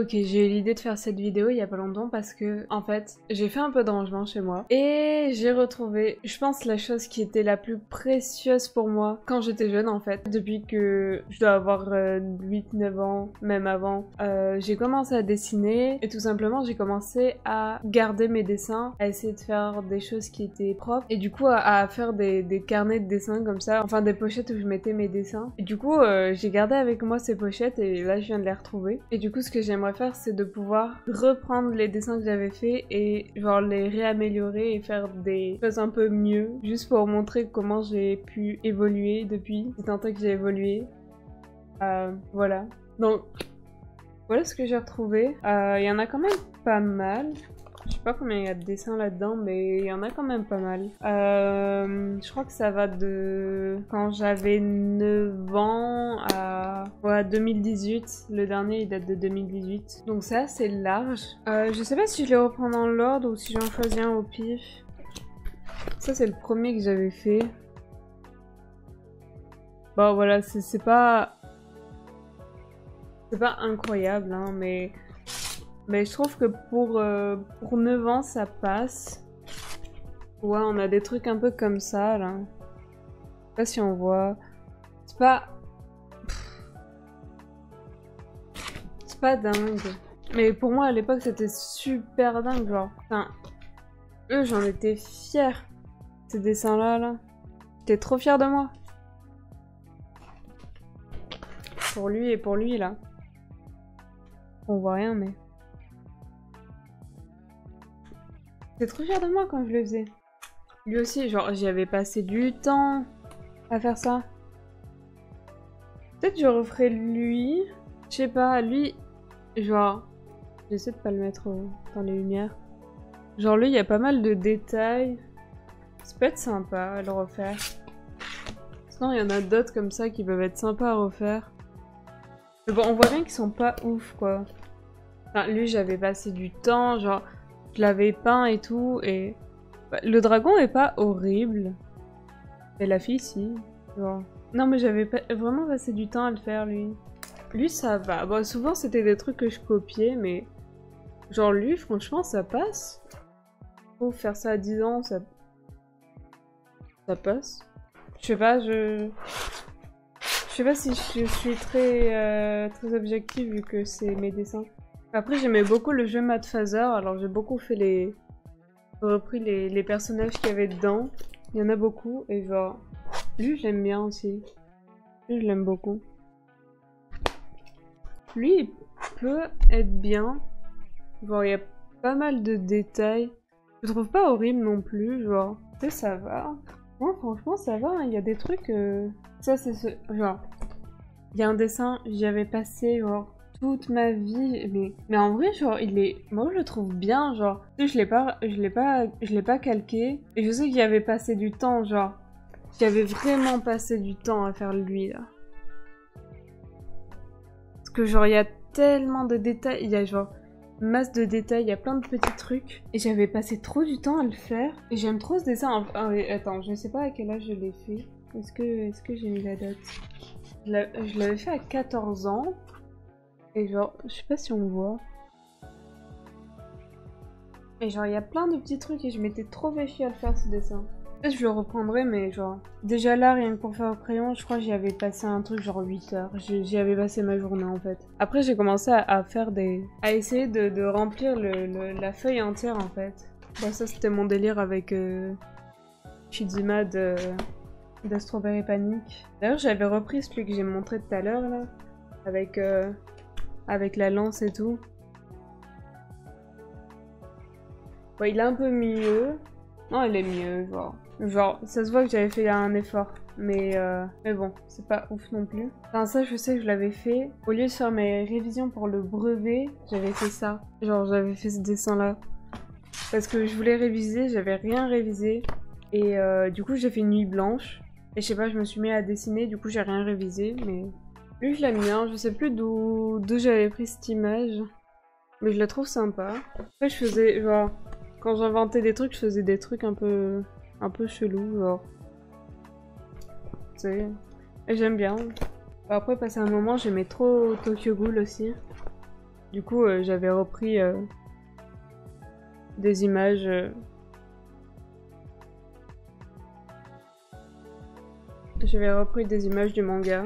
Ok, j'ai eu l'idée de faire cette vidéo il y a pas longtemps parce que, en fait, j'ai fait un peu de rangement chez moi et j'ai retrouvé, je pense, la chose qui était la plus précieuse pour moi quand j'étais jeune, en fait. Depuis que je dois avoir 8-9 ans, même avant, j'ai commencé à dessiner et tout simplement j'ai commencé à garder mes dessins, à essayer de faire des choses qui étaient propres et du coup à faire des carnets de dessins comme ça, enfin des pochettes où je mettais mes dessins. Et du coup, j'ai gardé avec moi ces pochettes et là je viens de les retrouver. Et du coup, ce que j'aimerais faire, c'est de pouvoir reprendre les dessins que j'avais faits et genre les réaméliorer et faire des choses un peu mieux, juste pour montrer comment j'ai pu évoluer depuis, c'est tant que j'ai évolué. Voilà. Donc, voilà ce que j'ai retrouvé. Il y en a quand même pas mal. Je sais pas combien il y a de dessins là-dedans, mais il y en a quand même pas mal. Je crois que ça va de quand j'avais 9 ans à 2018. Le dernier, il date de 2018. Donc c'est assez large. Je sais pas si je les reprends dans l'ordre ou si j'en choisis un au pif. Ça, c'est le premier que j'avais fait. Bon, voilà, c'est pas... C'est pas incroyable, hein, mais je trouve que pour 9 ans, ça passe. Ouais, on a des trucs un peu comme ça, là. Je sais pas si on voit. C'est pas... C'est pas dingue. Mais pour moi, à l'époque, c'était super dingue, genre. Enfin, eux, j'en étais fière. Ces dessins-là, là. J'étais trop fière de moi. Pour lui et pour lui, là. On voit rien, mais... J'étais trop fière de moi quand je le faisais. Lui aussi, genre, j'y avais passé du temps à faire ça. Peut-être je referai lui. Je sais pas, lui, genre... J'essaie de pas le mettre dans les lumières. Genre lui, il y a pas mal de détails. Ça peut être sympa à le refaire. Sinon, il y en a d'autres comme ça qui peuvent être sympas à refaire. Mais bon, on voit bien qu'ils sont pas ouf, quoi. Enfin, lui, j'avais passé du temps, genre... Je l'avais peint et tout, et... Le dragon est pas horrible. Et la fille, si. Genre... Non, mais j'avais vraiment passé du temps à le faire, lui. Lui, ça va. Bon, souvent, c'était des trucs que je copiais, mais... Genre, lui, franchement, ça passe. Pour faire ça à 10 ans, ça passe. Je sais pas, je sais pas si je suis très objective vu que c'est mes dessins. Après, j'aimais beaucoup le jeu Mad Father, alors j'ai beaucoup fait repris les personnages qu'il y avait dedans. Il y en a beaucoup, et genre... Lui, j'aime bien aussi. Lui, je l'aime beaucoup. Lui, il peut être bien. Genre, il y a pas mal de détails. Je trouve pas horrible non plus, genre... Tu sais, ça va. Moi, franchement, ça va, hein. Il y a des trucs... Ça, c'est ce... Genre... Il y a un dessin, j'y avais passé, genre... toute ma vie, mais en vrai, genre, il est... Moi, je le trouve bien, genre... Tu sais, je l'ai pas calqué. Et je sais qu'il y avait passé du temps, genre... J'avais vraiment passé du temps à faire lui, là. Parce que, genre, il y a tellement de détails. Il y a, genre, masse de détails. Il y a plein de petits trucs. Et j'avais passé trop du temps à le faire. Et j'aime trop ce dessin. Ah, oui, attends, je sais pas à quel âge je l'ai fait. Est-ce que j'ai mis la date? Je l'avais fait à 14 ans. Et genre, je sais pas si on voit. Et genre, il y a plein de petits trucs et je m'étais trop fait chier à le faire, ce dessin. Peut-être je le reprendrai, mais genre... Déjà là, rien que pour faire au crayon, je crois que j'y avais passé un truc genre 8 heures. J'y avais passé ma journée, en fait. Après, j'ai commencé à faire à essayer de remplir la feuille entière, en fait. Bon, ça, c'était mon délire avec Shizuma de Strawberry Panic. D'ailleurs, j'avais repris celui que j'ai montré tout à l'heure, là. Avec la lance et tout. Bon, il est un peu mieux. Non, il est mieux, genre. Genre, ça se voit que j'avais fait un effort. Mais bon, c'est pas ouf non plus. Enfin, ça, je sais que je l'avais fait. Au lieu de faire mes révisions pour le brevet, j'avais fait ça. Genre, j'avais fait ce dessin-là. Parce que je voulais réviser, j'avais rien révisé. Et du coup, j'ai fait une nuit blanche. Et je sais pas, je me suis mis à dessiner, du coup, j'ai rien révisé, mais... Lui, je l'aime bien. Je sais plus d'où j'avais pris cette image. Mais je la trouve sympa. Après, je faisais, genre... Quand j'inventais des trucs, je faisais des trucs un peu chelous, genre. Tu sais. Et j'aime bien. Après, passé un moment, j'aimais trop Tokyo Ghoul aussi. Du coup, j'avais repris des images. J'avais repris des images du manga.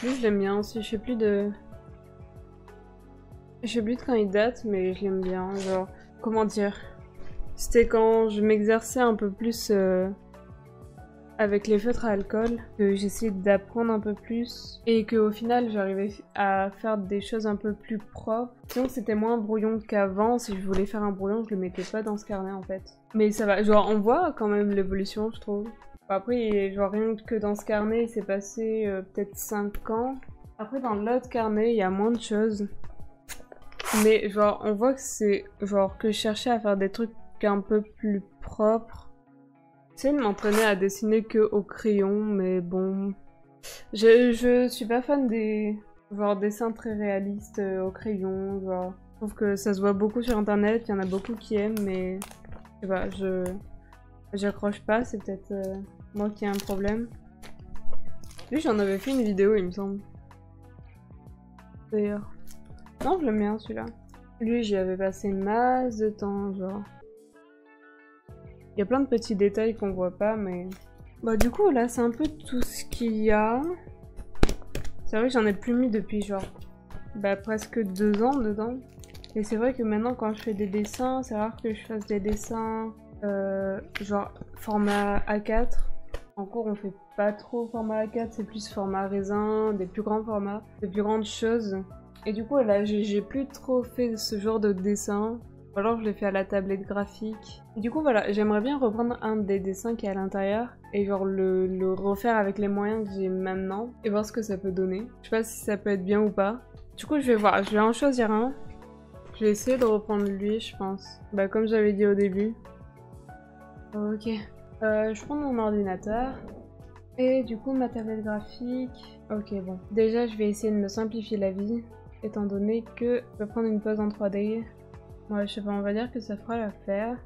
Lui, je l'aime bien aussi. Je sais plus de quand il date, mais je l'aime bien. Genre, comment dire? C'était quand je m'exerçais un peu plus avec les feutres à alcool, que j'essayais d'apprendre un peu plus et qu'au final j'arrivais à faire des choses un peu plus propres. Sinon c'était moins brouillon qu'avant. Si je voulais faire un brouillon, je le mettais pas dans ce carnet en fait. Mais ça va, genre on voit quand même l'évolution, je trouve. Après, genre rien que dans ce carnet, il s'est passé peut-être 5 ans. Après dans l'autre carnet, il y a moins de choses. Mais genre on voit que c'est genre que je cherchais à faire des trucs un peu plus propres. J'essaie de m'entraîner à dessiner que au crayon, mais bon... Je suis pas fan des genre dessins très réalistes au crayon, genre... Je trouve que ça se voit beaucoup sur internet, il y en a beaucoup qui aiment, mais... Je sais pas, j'accroche pas, c'est peut-être moi qui ai un problème. Lui, j'en avais fait une vidéo, il me semble. D'ailleurs. Non, je l'aime bien, celui-là. Lui, j'y avais passé masse de temps, genre... Il y a plein de petits détails qu'on voit pas, mais... Bah du coup, là, c'est un peu tout ce qu'il y a. C'est vrai que j'en ai plus mis depuis, genre... Bah presque 2 ans dedans. Et c'est vrai que maintenant, quand je fais des dessins, c'est rare que je fasse des dessins... genre format A4. En cours, on fait pas trop format A4, c'est plus format raisin, des plus grands formats, des plus grandes choses. Et du coup, là, j'ai plus trop fait ce genre de dessin. Ou alors je l'ai fait à la tablette graphique. Et du coup voilà, j'aimerais bien reprendre un des dessins qui est à l'intérieur et genre le refaire avec les moyens que j'ai maintenant et voir ce que ça peut donner. Je sais pas si ça peut être bien ou pas. Du coup je vais voir, je vais en choisir un. Je vais essayer de reprendre lui je pense. Bah comme j'avais dit au début. Ok. Je prends mon ordinateur. Et du coup ma tablette graphique. Ok bon. Déjà je vais essayer de me simplifier la vie. Étant donné que je vais prendre une pause en 3D. Ouais, je sais pas, on va dire que ça fera l'affaire.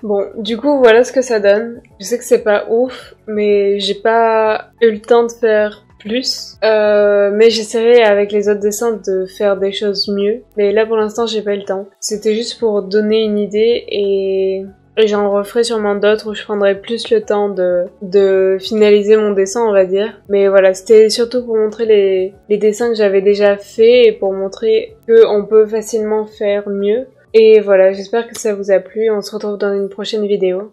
Bon, du coup, voilà ce que ça donne. Je sais que c'est pas ouf, mais j'ai pas eu le temps de faire plus. Mais j'essaierai avec les autres dessins de faire des choses mieux. Mais là, pour l'instant, j'ai pas eu le temps. C'était juste pour donner une idée et j'en referai sûrement d'autres où je prendrai plus le temps de finaliser mon dessin, on va dire. Mais voilà, c'était surtout pour montrer les dessins que j'avais déjà faits et pour montrer qu'on peut facilement faire mieux. Et voilà, j'espère que ça vous a plu. On se retrouve dans une prochaine vidéo.